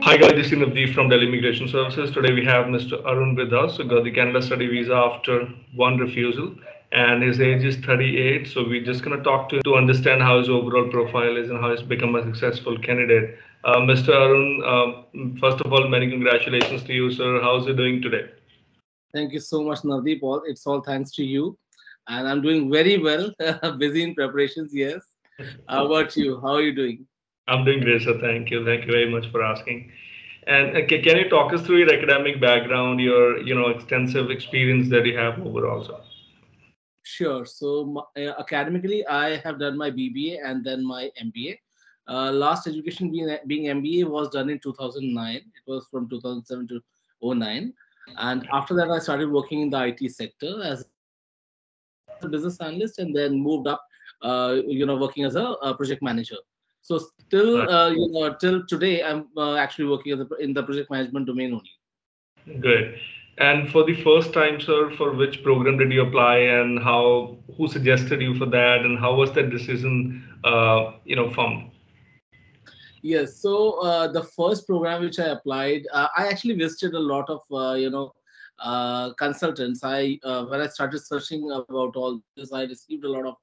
Hi guys, this is Navdeep from Delhi Immigration Services. Today we have Mr. Arun with us who got the Canada study visa after one refusal and his age is 38. So we're just going to talk to him to understand how his overall profile is and how he's become a successful candidate. Mr. Arun, first of all, many congratulations to you, sir. How's he doing today? Thank you so much, Navdeep. It's all thanks to you. And I'm doing very well. Busy in preparations, yes. How about you? How are you doing? I'm doing great, sir. Thank you. Thank you very much for asking. And can you talk us through your academic background, your extensive experience that you have overall, sir? Sure. So, academically, I have done my BBA and then my MBA. Last education being MBA was done in 2009. It was from 2007 to '09. And after that, I started working in the IT sector as a business analyst and then moved up, working as a project manager. So till today, I'm actually working in the project management domain only. Good. And for the first time, sir, for which program did you apply and who suggested you for that and how was that decision, formed? Yes. So the first program which I applied, I actually visited a lot of consultants. I When I started searching about all this, I received a lot of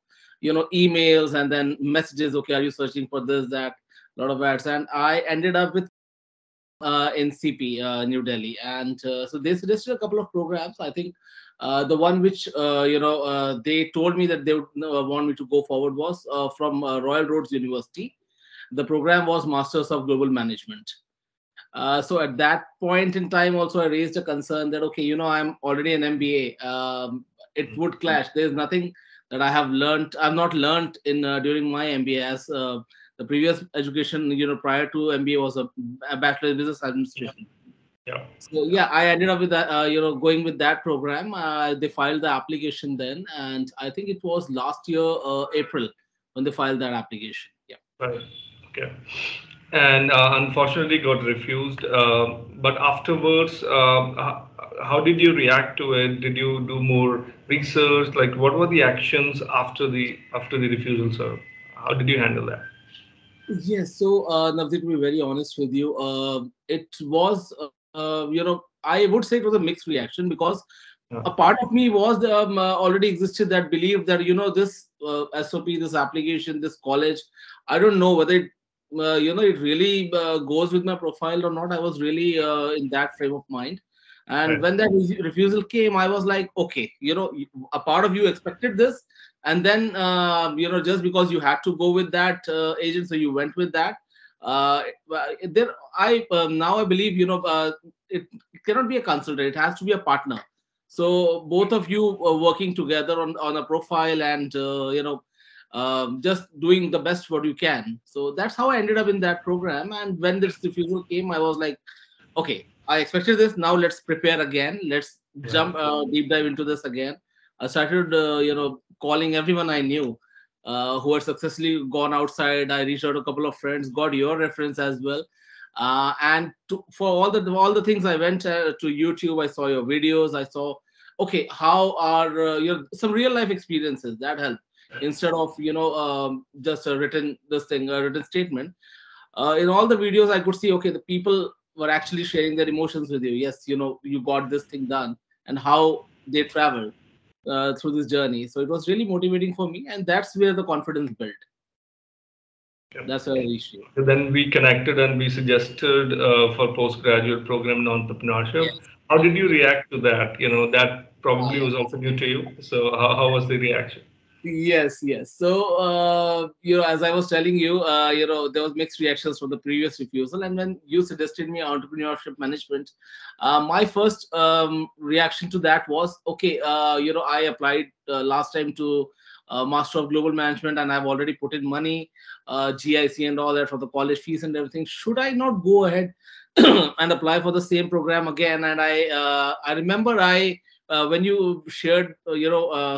emails and then messages. Okay, are you searching for this, that, a lot of ads, and I ended up with in CP, New Delhi, and so they suggested a couple of programs. I think the one which they told me that they would want me to go forward was from Royal Roads University. The program was Masters of Global Management. So at that point in time, also I raised a concern that okay, I'm already an MBA. It would clash. There's nothing that I have learned. I've not learned in during my MBA as the previous education. Prior to MBA was a Bachelor in Business Yeah. Administration. Yeah. So yeah, I ended up with that. Going with that program. They filed the application then, and I think it was last year April when they filed that application. Yeah. Right. Okay. And unfortunately got refused. But afterwards, how did you react to it? Did you do more research? Like, what were the actions after the refusal, sir? How did you handle that? Yes. So, Navdeep, to be very honest with you, it was, I would say it was a mixed reaction because a Yeah. part of me was already existed that believed that, this SOP, this application, this college, I don't know whether it really goes with my profile or not. I was really in that frame of mind. And Right. when that refusal came, I was like, okay, a part of you expected this, and then just because you had to go with that agent, so you went with that. There I Now I believe it cannot be a consultant, it has to be a partner. So both of you working together on a profile and just doing the best what you can. So that's how I ended up in that program. And when this refusal came, I was like, okay, I expected this. Now let's prepare again. Let's Right. jump deep dive into this again. I started, calling everyone I knew who had successfully gone outside. I reached out to a couple of friends, got your reference as well. For all the things, I went to YouTube. I saw your videos. I saw, okay, how are some real life experiences that help instead of just a written statement. In all the videos, I could see, okay, the people were actually sharing their emotions with you. Yes, you got this thing done, and how they traveled through this journey. So it was really motivating for me, and that's where the confidence built. Okay. That's where I reached you. So then we connected and we suggested for postgraduate program in entrepreneurship. Yes. How did you react to that? That Ah, probably yeah. was also new to you. So how was the reaction? Yes, yes. So, as I was telling you, there was mixed reactions from the previous refusal, and when you suggested me entrepreneurship management, my first reaction to that was, okay, I applied last time to Master of Global Management, and I've already put in money, GIC and all that for the college fees and everything. Should I not go ahead and apply for the same program again? And I remember when you shared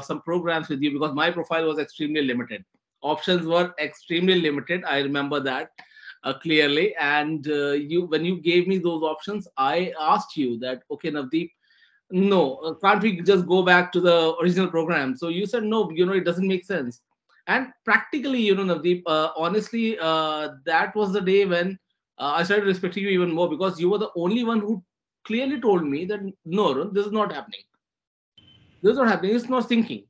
some programs with you, because my profile was extremely limited, options were extremely limited, I remember that clearly. And you when you gave me those options, I asked you that, okay, Navdeep, no, can't we just go back to the original program? So you said no, it doesn't make sense. And practically, Navdeep, honestly, that was the day when I started respecting you even more because you were the only one who clearly told me that no, Arun, this is not happening. This is not happening. It's not thinking.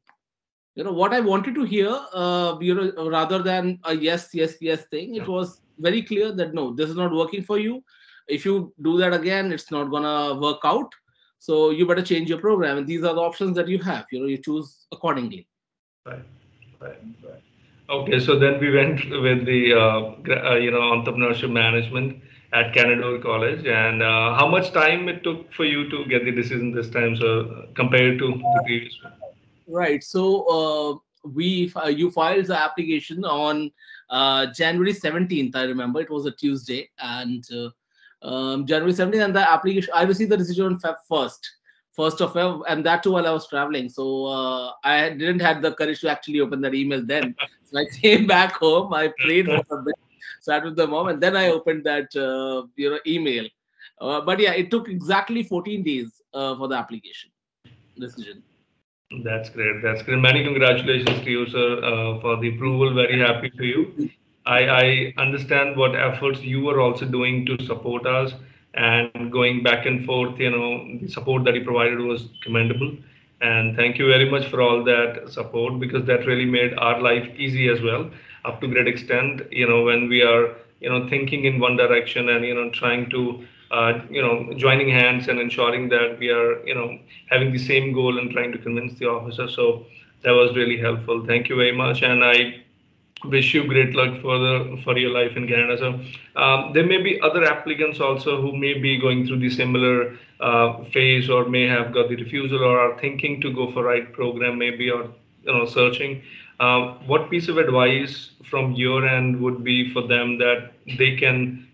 What I wanted to hear, rather than a yes, yes, yes thing, it was very clear that no, this is not working for you. If you do that again, it's not gonna work out. So you better change your program. And these are the options that you have. You choose accordingly. Right, right, right. Okay, so then we went with the entrepreneurship management at Canadore College, and how much time it took for you to get the decision this time, so compared to the previous one? Right. So you filed the application on January 17th. I remember it was a Tuesday, and January 17th, and the application I received the decision on Feb 1st. First of Feb, and that too while I was traveling. So I didn't have the courage to actually open that email then. So I came back home. I prayed for a bit, sat with the mom, and then I opened that email. But yeah, it took exactly 14 days for the application decision. That's great. That's great. Many congratulations to you, sir, for the approval. Very happy for you. I understand what efforts you were also doing to support us and going back and forth. The support that you provided was commendable. And thank you very much for all that support because that really made our life easy as well, up to great extent. When we are, thinking in one direction and, trying to joining hands and ensuring that we are, having the same goal and trying to convince the officer. So that was really helpful. Thank you very much, and I wish you great luck for your life in Canada. So there may be other applicants also who may be going through the similar phase or may have got the refusal or are thinking to go for right program maybe or searching. What piece of advice from your end would be for them that they can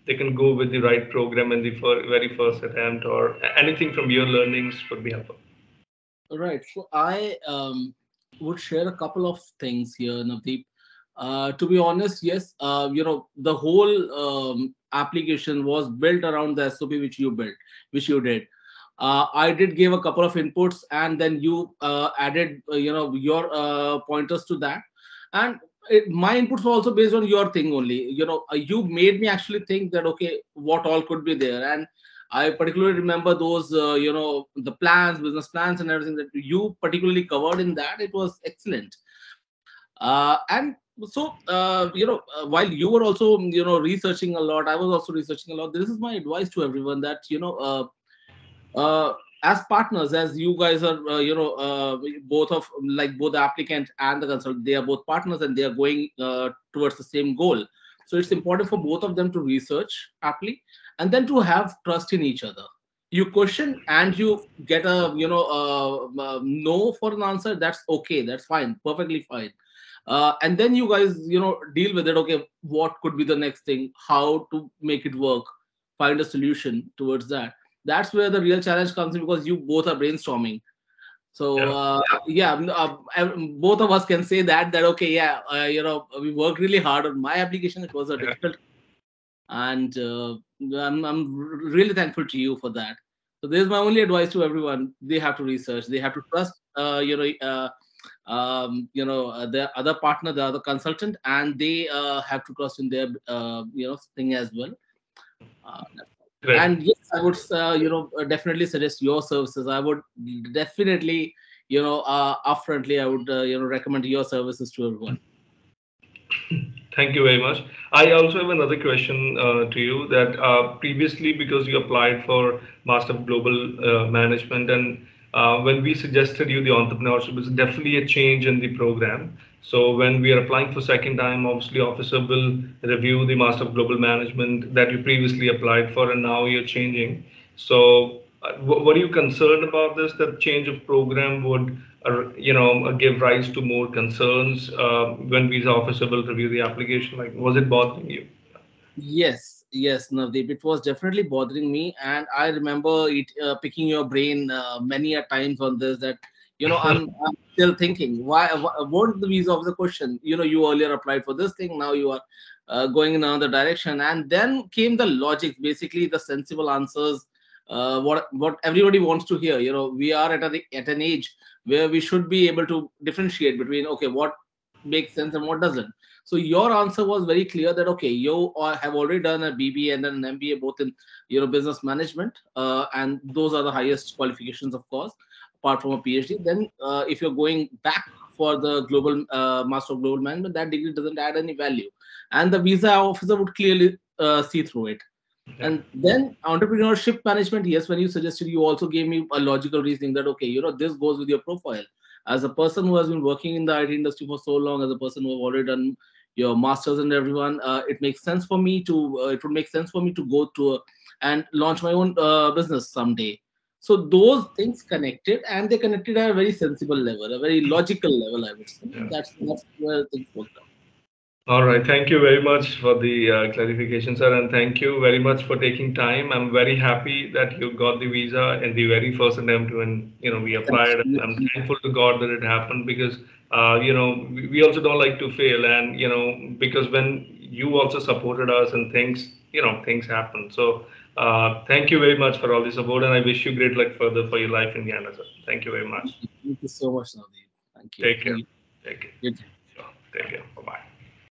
they can go with the right program in the very first attempt or anything from your learnings would be helpful. Right. So I would share a couple of things here, Navdeep. To be honest, yes, the whole application was built around the SOP which you built, which you did. I did give a couple of inputs, and then you added, your pointers to that. And my inputs were also based on your thing only. You made me actually think that okay, what all could be there, and I particularly remember those, the plans, business plans, and everything that you particularly covered in that. It was excellent. And so, while you were also, researching a lot, I was also researching a lot. This is my advice to everyone that, as partners, as you guys are, both of like both the applicant and the consultant, they are both partners and they are going towards the same goal. So it's important for both of them to research aptly and then to have trust in each other. You question and you get a no for an answer. That's okay. That's fine. Perfectly fine. And then you guys deal with it. Okay, what could be the next thing? How to make it work? Find a solution towards that. That's where the real challenge comes in because you both are brainstorming. So Yeah. yeah, both of us can say that okay, yeah, we worked really hard on my application. It was a Yeah. difficult, and I'm really thankful to you for that. So there's my only advice to everyone: they have to research, they have to trust, the other partner, the other consultant, and they have to trust in their thing as well. Uh, Great. and yes, I would definitely suggest your services. I would definitely upfrontly I would recommend your services to everyone. Thank you very much. I also have another question to you that previously, because you applied for Master of Global Management, and when we suggested you the entrepreneurship, it's definitely a change in the program. So when we are applying for second time, obviously officer will review the Master of Global Management that you previously applied for, and now you're changing. So were you concerned about this? That change of program would give rise to more concerns when visa officer will review the application? Like, was it bothering you? Yes, yes, Navdeep. It was definitely bothering me, and I remember it picking your brain many a times on this. That I'm still thinking, what is the visa of the question? You earlier applied for this thing, now you are going in another direction, and then came the logic, basically the sensible answers. What everybody wants to hear. We are at an age where we should be able to differentiate between okay, what makes sense and what doesn't. So your answer was very clear that okay, you have already done a BBA and then an MBA, both in business management, and those are the highest qualifications, of course, apart from a PhD. Then if you're going back for the global Master of Global Management, that degree doesn't add any value, and the visa officer would clearly see through it. Yeah. And then entrepreneurship management, yes, when you suggested, you also gave me a logical reasoning that okay, this goes with your profile as a person who has been working in the IT industry for so long, as a person who have already done your masters and everyone. It makes sense for me to it would make sense for me to go to and launch my own business someday. So those things connected, and they connected at a very sensible level, a very logical level, I would say. Yeah. That's where things worked out. All right. Thank you very much for the clarification, sir, and thank you very much for taking time. I'm very happy that you got the visa in the very first attempt when we applied. I'm thankful to God that it happened because we also don't like to fail, and because when you also supported us and things happen. So thank you very much for all the support, and I wish you great luck further for your life in Ghana, sir. Thank you very much. Thank you so much, Navdeep. Thank you. Take care. Thank you. Take care. Good. Sure. Take care. Bye bye.